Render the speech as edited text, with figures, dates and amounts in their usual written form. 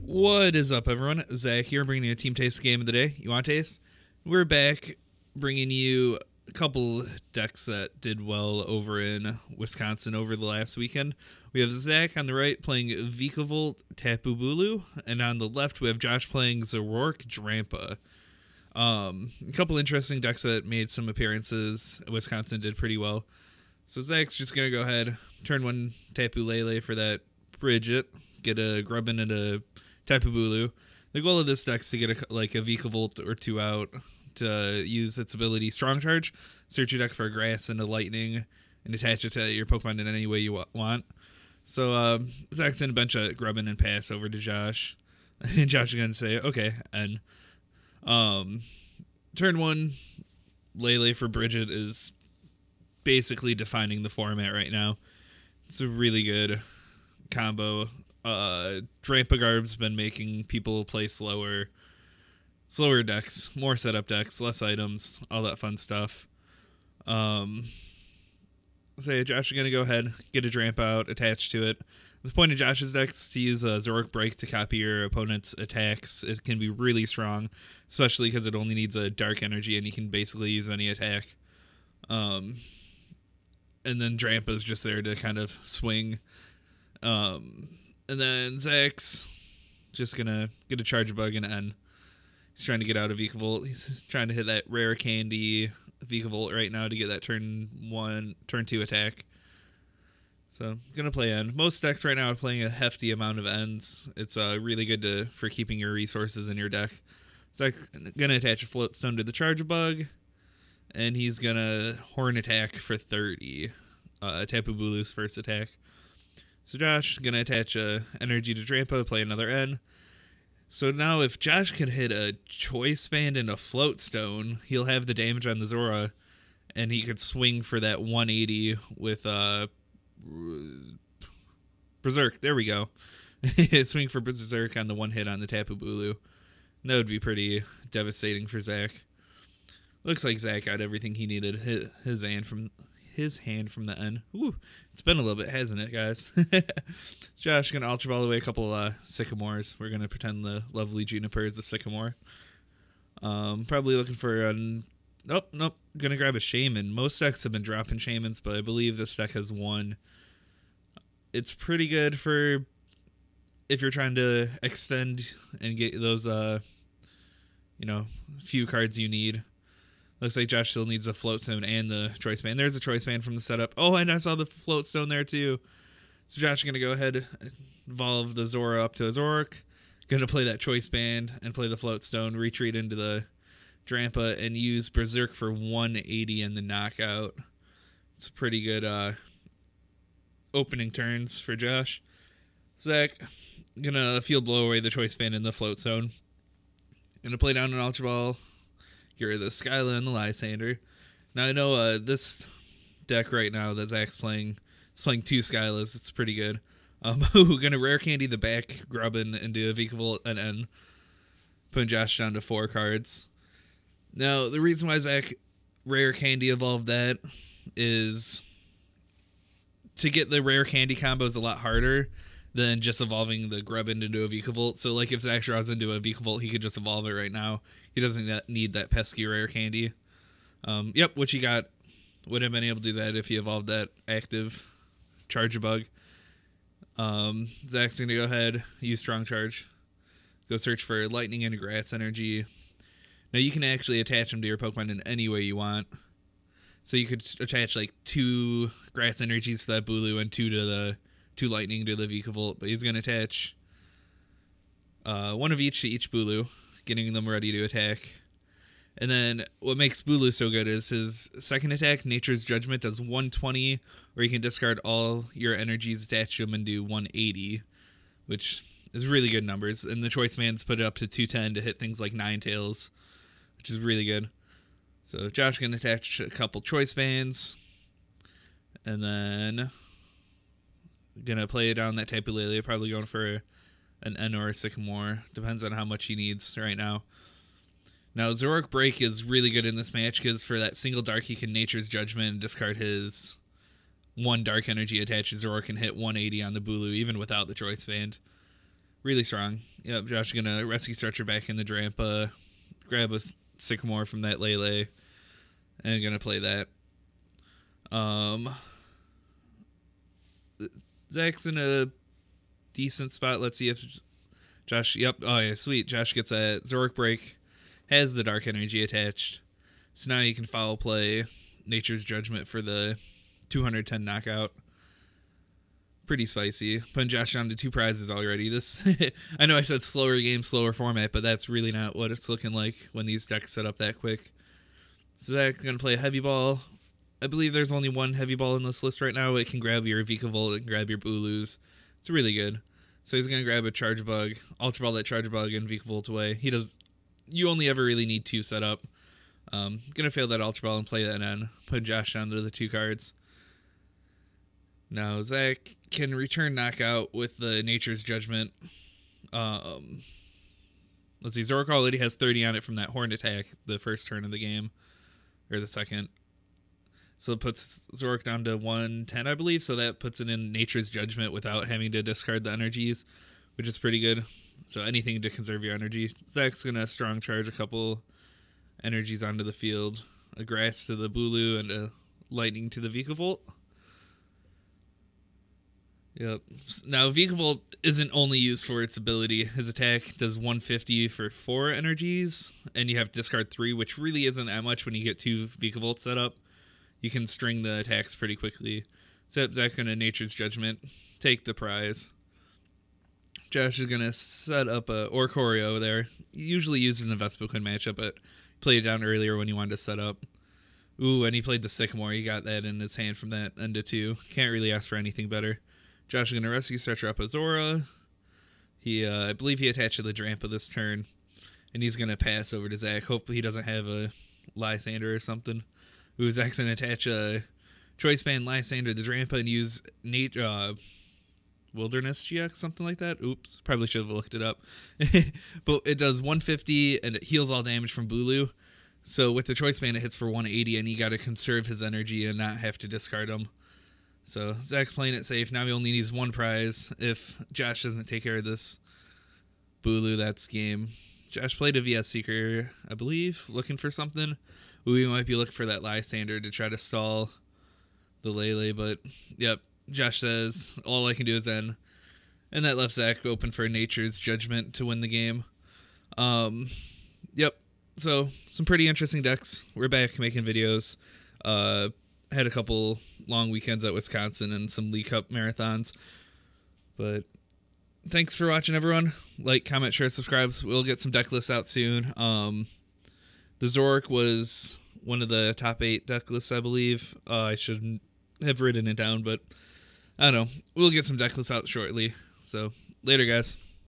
What is up, everyone? Zach here, bringing you a Team Taste game of the day. You want taste? We're back, bringing you a couple decks that did well over in Wisconsin over the last weekend. We have Zach on the right playing Vikavolt, Tapu, Bulu, and on the left we have Josh playing Zoroark Drampa. A couple interesting decks that made some appearances. Wisconsin did pretty well. So Zach's just gonna go ahead, turn one Tapu Lele for that Bridget, get a Grubbin and a Tapu Bulu. The goal of this deck is to get a Vikavolt or two out to use its ability Strong Charge, search your deck for a Grass and a Lightning, and attach it to your Pokemon in any way you want. So Zach's gonna bench a Grubbin and pass over to Josh, and Josh is gonna say okay. And turn one Lele for Bridget is basically defining the format right now. It's a really good combo. Drampa-Garb's been making people play slower decks, more setup decks, less items, all that fun stuff. So Josh is going to go ahead, get a Drampa out, attached to it. The point of Josh's deck is to use a Zoroark Break to copy your opponent's attacks. It can be really strong, especially because it only needs a Dark Energy and you can basically use any attack. And then Drampa's just there to kind of swing. And then Zach's just gonna get a Charge Bug and end. He's trying to get out of Vikavolt. He's trying to hit that rare candy Vikavolt right now to get that turn 2 attack. So gonna play end. Most decks right now are playing a hefty amount of ends. It's really good for keeping your resources in your deck. So I'm gonna attach a Float Stone to the Charge Bug, and he's gonna Horn Attack for 30. Tapu Bulu's first attack. So Josh is going to attach a energy to Drampa, play another N. So now if Josh can hit a Choice Band and a Float Stone, he'll have the damage on the Zora, and he could swing for that 180 with Berserk. There we go. Swing for Berserk on the one hit on the Tapu Bulu. That would be pretty devastating for Zach. Looks like Zach got everything he needed. His hand from the end. Ooh, it's been a little bit, hasn't it, guys? Josh gonna Ultra Ball away a couple Sycamores. We're gonna pretend the lovely Juniper is a Sycamore. Probably looking for a... Nope. Gonna grab a Shaman. Most decks have been dropping Shamans, but I believe this deck has one. It's pretty good for if you're trying to extend and get those, few cards you need. Looks like Josh still needs a Float Stone and the Choice Band. There's a Choice Band from the setup. Oh, and I saw the Float Stone there too. So Josh is going to go ahead, evolve the Zora up to a Zoroark. Going to play that Choice Band and play the Float Stone, retreat into the Drampa, and use Berserk for 180 in the knockout. It's pretty good opening turns for Josh. Zach, going to Field Blow away the Choice Band and the Float Stone. Going to play down an Ultra Ball. Get rid of the Skyla and the Lysander. Now I know this deck right now that Zach's playing is playing 2 Skylas. It's pretty good. Gonna Rare Candy the back, Grubbin into a Vikavolt and N. Putting Josh down to 4 cards. Now the reason why Zach Rare Candy evolved that is to get the Rare Candy combo is a lot harder than just evolving the Grubbin into a Vikavolt. So, like, if Zach draws into a Vikavolt, he could just evolve it right now. He doesn't need that pesky Rare Candy. Yep, which he got. Would have been able to do that if he evolved that active Charge Bug. Zach's going to go ahead, use Strong Charge. Go search for Lightning and Grass Energy. Now, you can actually attach them to your Pokemon in any way you want. So, you could attach, 2 Grass Energies to that Bulu and 2 Lightning to the Vikavolt, but he's going to attach 1 of each to each Bulu, getting them ready to attack. And then what makes Bulu so good is his second attack, Nature's Judgment, does 120, or you can discard all your energies attached to him and do 180, which is really good numbers. And the Choice Band's put it up to 210 to hit things like Ninetales, which is really good. So Josh can attach a couple Choice Bands, and then gonna play down that Tapu Lele, probably going for an N or a Sycamore. Depends on how much he needs right now. Now, Zoroark Break is really good in this match because for that single dark, he can Nature's Judgment and discard his 1 dark energy attached to Zoroark and hit 180 on the Bulu, even without the Choice Band. Really strong. Yep, Josh is going to Rescue Stretcher back in the Drampa, grab a Sycamore from that Lele, and going to play that. Zach's in a decent spot. Let's see if Josh... Yep. Oh, yeah, sweet. Josh gets a Zoroark Break, has the Dark Energy attached. So now you can foul play Nature's Judgment for the 210 knockout. Pretty spicy. Putting Josh down to 2 prizes already. This, I know I said slower game, slower format, but that's really not what it's looking like when these decks set up that quick. So Zach's going to play a Heavy Ball. I believe there's only one Heavy Ball in this list right now. It can grab your Vikavolt and grab your Bulu-GX. It's really good. So he's going to grab a Charge Bug, Ultra Ball that Charge Bug, and Vikavolt away. You only ever really need 2 set up. Gonna fail that Ultra Ball and play that in. Put Josh down to the 2 cards. Now Zach can return knockout with the Nature's Judgment. Let's see, Zoroark already has 30 on it from that Horn attack the first turn of the game. Or the second. So it puts Zoroark down to 110, I believe. So that puts it in Nature's Judgment without having to discard the energies, which is pretty good. So anything to conserve your energy. Zach's gonna strong charge a couple energies onto the field. A Grass to the Bulu and a Lightning to the Vikavolt. Yep. Now Vikavolt isn't only used for its ability. His attack does 150 for 4 energies, and you have to discard 3, which really isn't that much when you get 2 Vikavolt set up. You can string the attacks pretty quickly. Except Zach gonna Nature's Judgment, take the prize. Josh is gonna set up a Oricorio there. Usually used in the Vespiquen matchup, but played it down earlier when he wanted to set up. Ooh, and he played the Sycamore. He got that in his hand from that end of 2. Can't really ask for anything better. Josh is gonna Rescue Stretcher up a Zora. I believe he attached to the Drampa this turn, and he's gonna pass over to Zach. Hopefully he doesn't have a Lysander or something. Ooh, Zach's gonna attach a Choice Band Lysander to the Drampa and use Wilderness GX, something like that. Oops, probably should have looked it up. But it does 150 and it heals all damage from Bulu. So with the Choice Band, it hits for 180, and you got to conserve his energy and not have to discard him. So Zach's playing it safe. Now he only needs 1 prize. If Josh doesn't take care of this Bulu, that's game. Josh played a VS Seeker, I believe, looking for something. We might be looking for that Lysander to try to stall the Lele, but yep. Josh says, all I can do is end. And that left Zach open for Nature's Judgment to win the game. Yep. So, some pretty interesting decks. We're back making videos. Had a couple long weekends at Wisconsin and some League Cup marathons. But thanks for watching, everyone. Like, comment, share, subscribe. We'll get some deck lists out soon. The Zoroark was one of the top 8 deck lists, I believe. I should have written it down, but I don't know. We'll get some deck lists out shortly. So, later, guys.